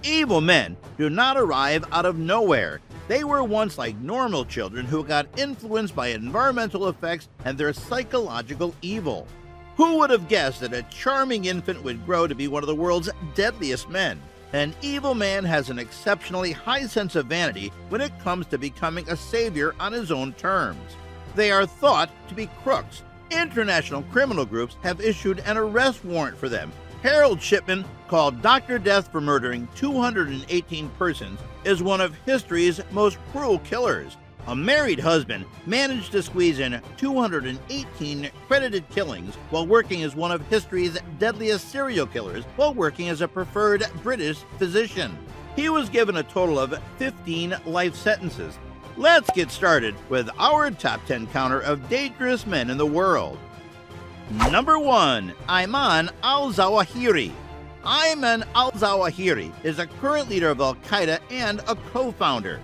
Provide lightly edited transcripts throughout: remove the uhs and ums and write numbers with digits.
Evil men do not arrive out of nowhere. They were once like normal children who got influenced by environmental effects and their psychological evil. Who would have guessed that a charming infant would grow to be one of the world's deadliest men? An evil man has an exceptionally high sense of vanity when it comes to becoming a savior on his own terms. They are thought to be crooks. International criminal groups have issued an arrest warrant for them. Harold Shipman, called Dr. Death for murdering 218 persons, is one of history's most cruel killers. A married husband managed to squeeze in 218 credited killings while working as one of history's deadliest serial killers while working as a preferred British physician. He was given a total of 15 life sentences. Let's get started with our top 10 counter of dangerous men in the world. Number 1. Ayman al-Zawahiri. Ayman al-Zawahiri is a current leader of Al-Qaeda and a co-founder.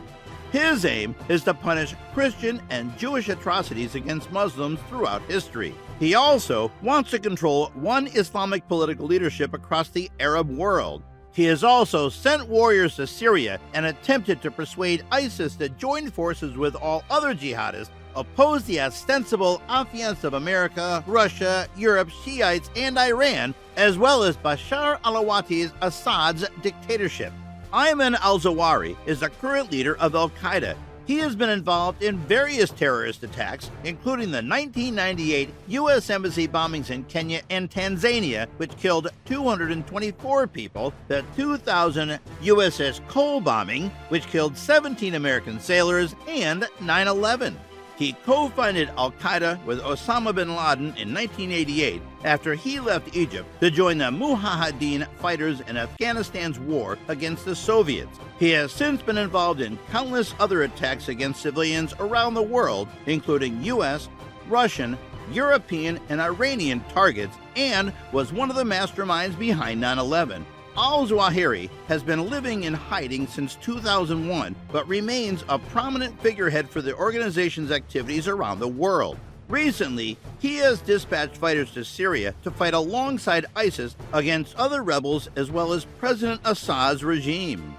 His aim is to punish Christian and Jewish atrocities against Muslims throughout history. He also wants to control one Islamic political leadership across the Arab world. He has also sent warriors to Syria and attempted to persuade ISIS to join forces with all other jihadists, oppose the ostensible affiance of America, Russia, Europe, Shiites, and Iran, as well as Bashar al-Assad's Assad's dictatorship. Ayman al-Zawahiri is the current leader of Al-Qaeda. He has been involved in various terrorist attacks, including the 1998 U.S. Embassy bombings in Kenya and Tanzania, which killed 224 people, the 2000 USS Cole bombing, which killed 17 American sailors, and 9/11. He co-founded Al-Qaeda with Osama bin Laden in 1988 after he left Egypt to join the Mujahideen fighters in Afghanistan's war against the Soviets. He has since been involved in countless other attacks against civilians around the world, including U.S., Russian, European, and Iranian targets, and was one of the masterminds behind 9/11. Al-Zawahiri has been living in hiding since 2001, but remains a prominent figurehead for the organization's activities around the world. Recently, he has dispatched fighters to Syria to fight alongside ISIS against other rebels as well as President Assad's regime.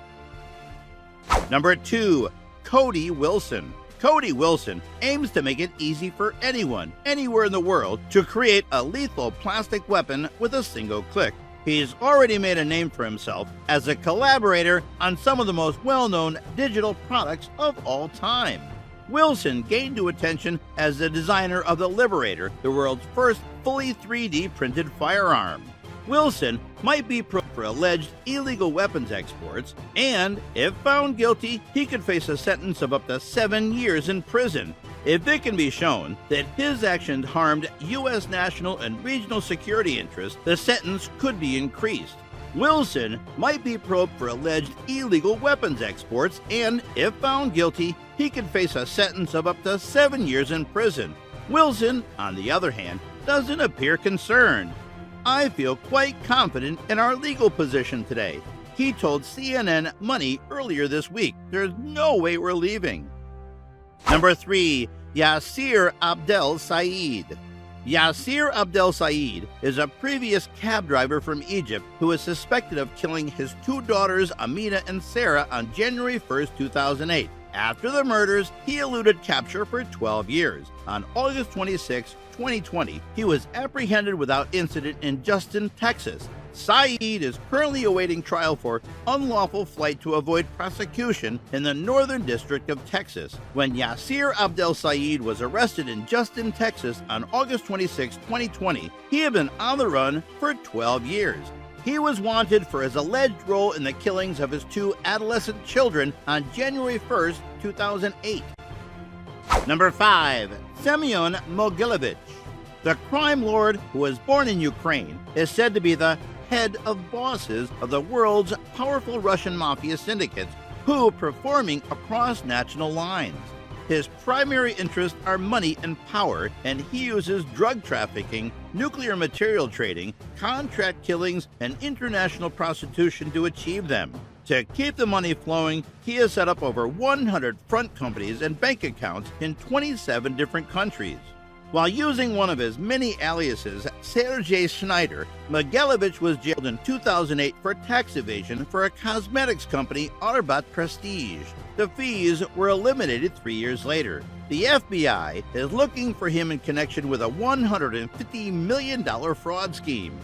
Number 2. Cody Wilson. Cody Wilson aims to make it easy for anyone, anywhere in the world, to create a lethal plastic weapon with a single click. He's already made a name for himself as a collaborator on some of the most well-known digital products of all time. Wilson gained to attention as the designer of the Liberator, the world's first fully 3D printed firearm. Wilson might be probed for alleged illegal weapons exports, and if found guilty, he could face a sentence of up to 7 years in prison. If it can be shown that his actions harmed U.S. national and regional security interests, the sentence could be increased. Wilson might be probed for alleged illegal weapons exports, and if found guilty, he could face a sentence of up to 7 years in prison. Wilson, on the other hand, doesn't appear concerned. "I feel quite confident in our legal position today," he told CNN Money earlier this week. "There's no way we're leaving." Number 3. Yasser Abdel Said. Yasser Abdel Said is a previous cab driver from Egypt who is suspected of killing his 2 daughters, Amina and Sarah, on January 1, 2008. After the murders, he eluded capture for 12 years. On August 26, 2020, he was apprehended without incident in Justin, Texas. Said is currently awaiting trial for unlawful flight to avoid prosecution in the Northern District of Texas. When Yasser Abdel Said was arrested in Justin, Texas on August 26, 2020, he had been on the run for 12 years. He was wanted for his alleged role in the killings of his 2 adolescent children on January 1, 2008. Number 5. Semyon Mogilevich. The crime lord, who was born in Ukraine, is said to be the head of bosses of the world's powerful Russian mafia syndicates, who performing across national lines. His primary interests are money and power, and he uses drug trafficking, nuclear material trading, contract killings, and international prostitution to achieve them. To keep the money flowing, he has set up over 100 front companies and bank accounts in 27 different countries. While using one of his many aliases, Sergei Schneider, Mogilevich was jailed in 2008 for tax evasion for a cosmetics company, Arbat Prestige. The fees were eliminated 3 years later. The FBI is looking for him in connection with a $150 million fraud scheme.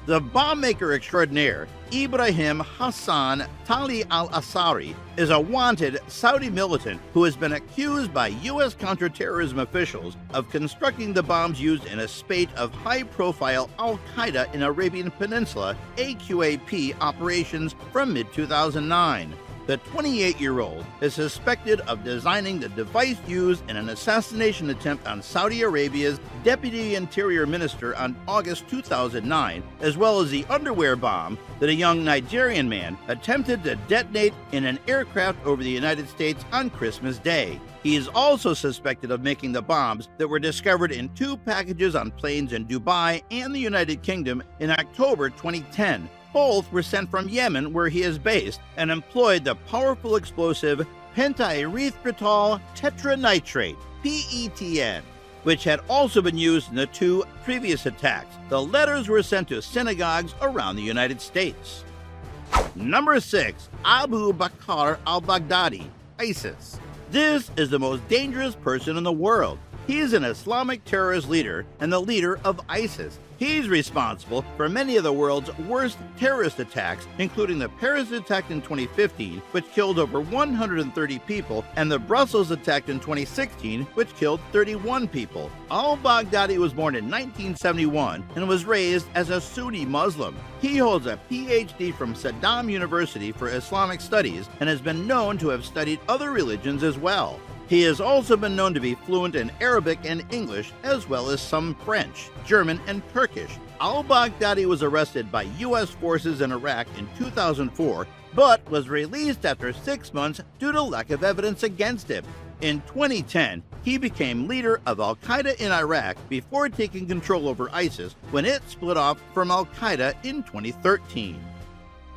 The bomb maker extraordinaire, Ibrahim Hassan Tali al-Asari, is a wanted Saudi militant who has been accused by U.S. counterterrorism officials of constructing the bombs used in a spate of high-profile Al-Qaeda in Arabian Peninsula AQAP operations from mid-2009. The 28-year-old is suspected of designing the device used in an assassination attempt on Saudi Arabia's Deputy Interior Minister on August 2009, as well as the underwear bomb that a young Nigerian man attempted to detonate in an aircraft over the United States on Christmas Day. He is also suspected of making the bombs that were discovered in 2 packages on planes in Dubai and the United Kingdom in October 2010. Both were sent from Yemen, where he is based, and employed the powerful explosive pentaerythritol tetranitrate, PETN, which had also been used in the 2 previous attacks. The letters were sent to synagogues around the United States. Number 6. Abu Bakr al-Baghdadi, ISIS. This is the most dangerous person in the world. He is an Islamic terrorist leader and the leader of ISIS. He's responsible for many of the world's worst terrorist attacks, including the Paris attack in 2015, which killed over 130 people, and the Brussels attack in 2016, which killed 31 people. Al-Baghdadi was born in 1971 and was raised as a Sunni Muslim. He holds a PhD from Saddam University for Islamic Studies and has been known to have studied other religions as well. He has also been known to be fluent in Arabic and English, as well as some French, German, and Turkish. Al-Baghdadi was arrested by U.S. forces in Iraq in 2004, but was released after 6 months due to lack of evidence against him. In 2010, he became leader of Al-Qaeda in Iraq before taking control over ISIS when it split off from Al-Qaeda in 2013.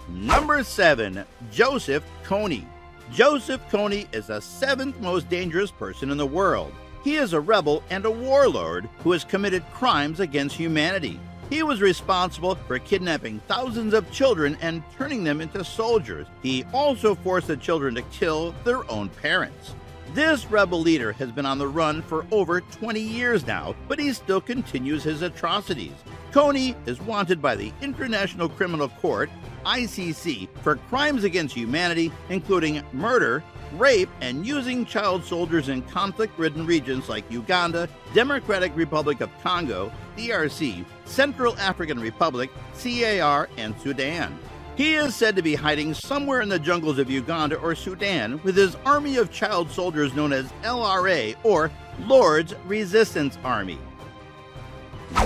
Number 7. Joseph Kony. Joseph Kony is the 7th most dangerous person in the world. He is a rebel and a warlord who has committed crimes against humanity. He was responsible for kidnapping thousands of children and turning them into soldiers. He also forced the children to kill their own parents. This rebel leader has been on the run for over 20 years now, but he still continues his atrocities. Kony is wanted by the International Criminal Court, ICC, for crimes against humanity, including murder, rape, and using child soldiers in conflict-ridden regions like Uganda, Democratic Republic of Congo, DRC, Central African Republic, CAR, and Sudan. He is said to be hiding somewhere in the jungles of Uganda or Sudan with his army of child soldiers known as LRA, or Lord's Resistance Army.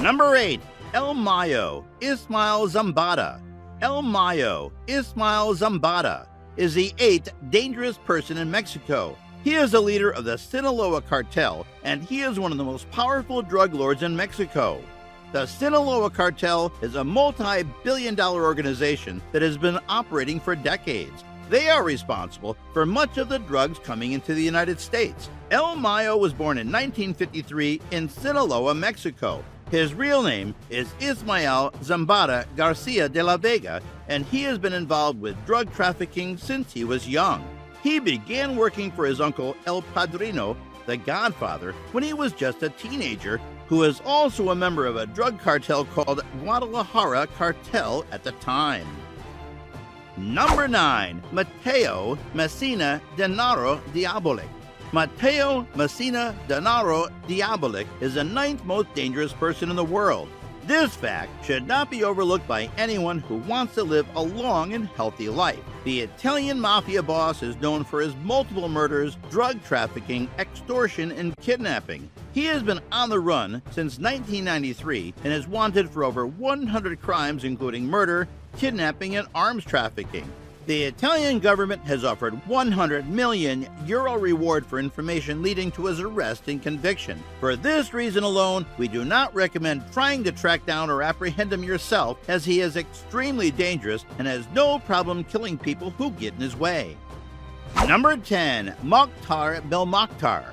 Number 8. El Mayo, Ismail Zambada. El Mayo, Ismail Zambada, is the 8th dangerous person in Mexico. He is the leader of the Sinaloa cartel, and he is one of the most powerful drug lords in Mexico. The Sinaloa cartel is a multi-billion-dollar organization that has been operating for decades. They are responsible for much of the drugs coming into the United States. El Mayo was born in 1953 in Sinaloa, Mexico. His real name is Ismael Zambada Garcia de la Vega, and he has been involved with drug trafficking since he was young. He began working for his uncle El Padrino, the Godfather, when he was just a teenager, who is also a member of a drug cartel called Guadalajara Cartel at the time. Number 9. Mateo Messina Denaro Diabolic. Mateo Messina Denaro Diabolic is the 9th most dangerous person in the world. This fact should not be overlooked by anyone who wants to live a long and healthy life. The Italian mafia boss is known for his multiple murders, drug trafficking, extortion, and kidnapping. He has been on the run since 1993 and is wanted for over 100 crimes including murder, kidnapping, and arms trafficking. The Italian government has offered €100 million reward for information leading to his arrest and conviction. For this reason alone, we do not recommend trying to track down or apprehend him yourself, as he is extremely dangerous and has no problem killing people who get in his way. Number 10. Mokhtar Belmokhtar.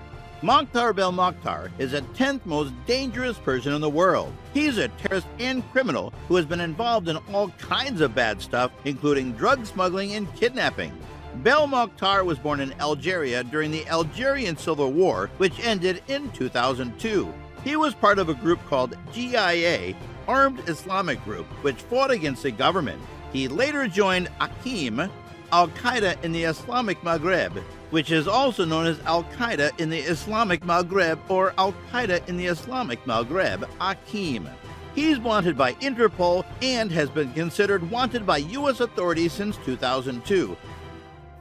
Mokhtar Belmokhtar is the 10th most dangerous person in the world. He's a terrorist and criminal who has been involved in all kinds of bad stuff, including drug smuggling and kidnapping. Belmokhtar was born in Algeria during the Algerian Civil War, which ended in 2002. He was part of a group called GIA, Armed Islamic Group, which fought against the government. He later joined Akim, Al-Qaeda in the Islamic Maghreb, which is also known as Al-Qaeda in the Islamic Maghreb or Al-Qaeda in the Islamic Maghreb, Akim. He's wanted by Interpol and has been considered wanted by U.S. authorities since 2002.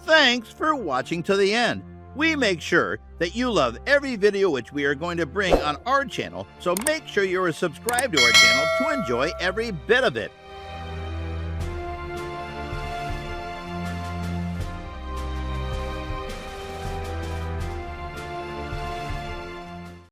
Thanks for watching to the end. We make sure that you love every video which we are going to bring on our channel, so make sure you are subscribed to our channel to enjoy every bit of it.